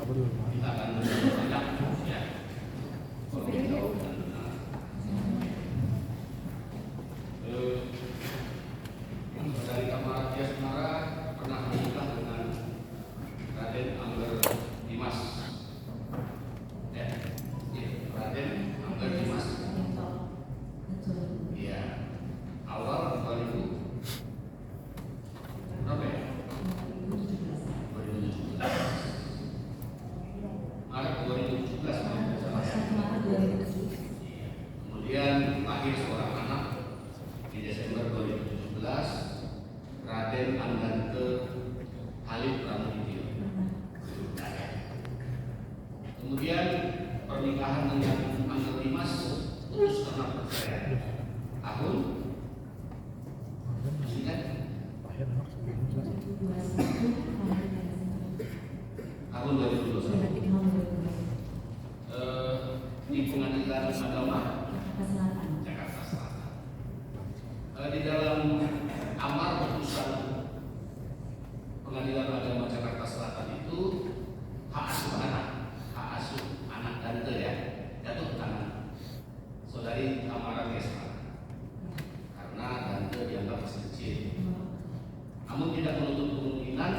kita akan banyak ya. Kalau kita dari Kamar Raja Semara pernah menikah dengan Raden Angger Dimas. Ya, Raden Angger Dimas. Iya, awal 2000 berapa ya? 2017. Maret 2017 kalau tidak salah ya. Kemudian lahir seorang anak di Desember 2017, Raden Andante Halid Pramudityo. Kemudian pernikahan dengan Angger Dimas putus karena perceraian. Tahun ingat? Tahun 2021. Di Pengadilan Agama Jakarta Selatan. Di dalam amar putusan Pengadilan Agama Jakarta Selatan itu hak asuh anak tante ya jatuh ke tangan saudari Tamara Gesma karena tante dianggap masih kecil. Namun tidak menutup kemungkinan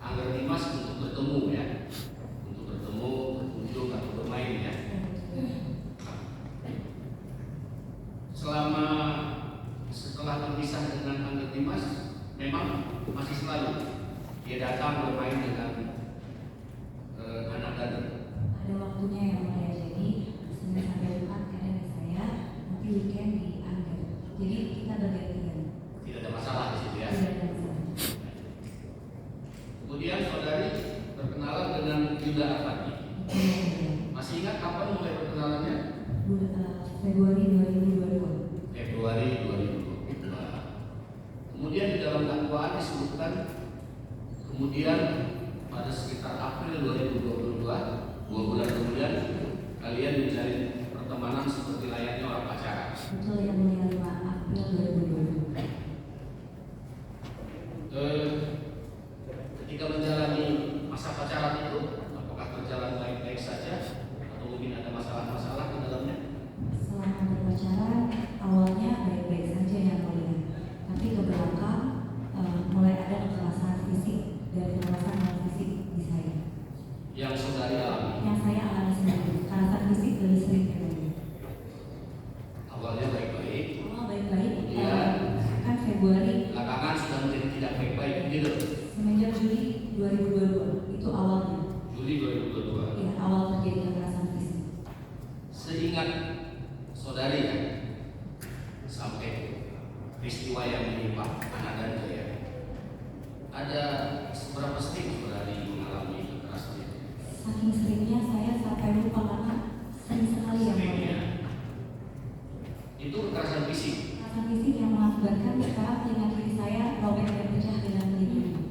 Angger Dimas untuk bertemu ya, berkunjung atau bermain ya. Setelah berpisah dengan Angger Dimas, memang masih selalu dia datang bermain dengan anak tante. Ada waktunya yang mulai jadi Senin sampai Jumat kadang di saya, nanti weekend di Angger. Jadi kita bergantian. Tidak ada masalah di situ ya. Tidak ada masalah. Kemudian saudari berkenalan dengan Yuda Arfadi. Masih ingat kapan mulai berkenalannya? Februari 2022. Februari 2022. Kemudian di dalam dakwaan disebutkan kemudian pada sekitar April 2022, 2 bulan kemudian kalian menjalin pertemanan seperti layaknya orang pacaran. Betul yang mulia 5 April 2022. Ketika menjalani masa pacaran itu, apakah berjalan baik-baik saja atau mungkin ada masalah-masalah di dalamnya? Selama berpacaran awalnya baik-baik saja yang mulia, tapi ke belakang mulai ada kekerasan fisik dan kekerasan non fisik di saya. Yang saudari alami? Yang saya alami sendiri, kekerasan fisik lebih sering yang mulia. Awalnya baik-baik. Awal baik-baik. Kemudian Kan Februari. Belakangan sudah menjadi tidak baik-baik gitu. Semenjak Juli 2022 itu awalnya. Juli 2022. Ya, awal terjadi kekerasan fisik. Seingat saudari ya, sampai peristiwa yang menimpa anak dan saya, ada seberapa sering saudari mengalami kekerasan itu? Saking seringnya saya sampai lupa karena sering sekali yang Seringnya. Itu kekerasan fisik. kekerasan fisik yang mengakibatkan sekarang telinga kiri saya robek dan pecah dengan telinga.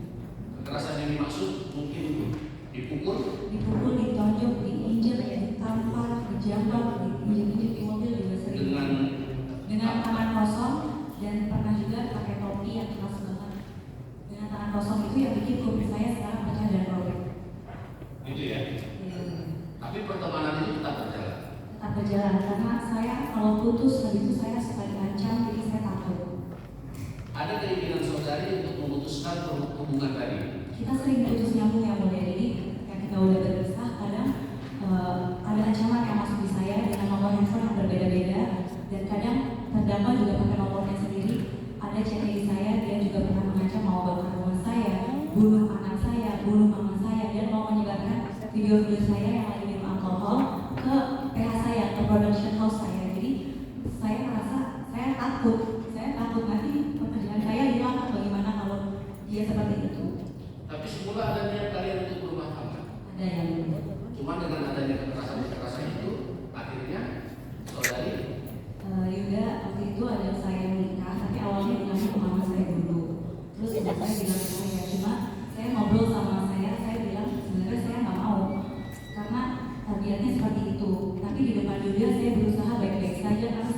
Kekerasan yang dimaksud mungkin dipukul, Ditonjok, diinjek, ditampar, dijambak, diinjek-injek di mobil juga sering. Dengan tangan kosong dan pernah juga pakai topi yang keras banget. Dengan tangan kosong itu yang bikin kuping saya sekarang pecah dan robek. gitu ya. Tapi pertemanan itu tetap berjalan. Tetap berjalan karena saya kalau putus habis itu saya suka diancam, jadi saya takut. Ada keinginan saudari untuk memutuskan hubungan tadi. Kita sering putus nyambung yang mulia, jadi ketika udah berpisah kadang ada ancaman yang masuk di saya dengan nomor handphone yang berbeda-beda, dan kadang terdakwa juga pakai nomornya sendiri. Ada chat di saya, dia juga pernah mengancam mau bakar rumah saya, bunuh anak saya, bunuh mama saya, dan mau menyebarkan video-video saya yang lagi minum alkohol ke PH saya, ke production house saya. Jadi saya merasa saya takut nanti pekerjaan saya hilang. Bagaimana kalau dia seperti itu? Tapi semula ada niat kalian untuk berumah tangga. Ada yang Cuma dengan adanya kekerasan itu, akhirnya saudari Yuda waktu itu ada saya nikah, tapi awalnya bilang ke mama saya dulu. Terus ibu saya bilang ke saya, cuma saya ngobrol sama saya bilang sebenarnya saya nggak mau karena tabiatnya seperti itu. Tapi di depan Yuda saya berusaha baik-baik saja karena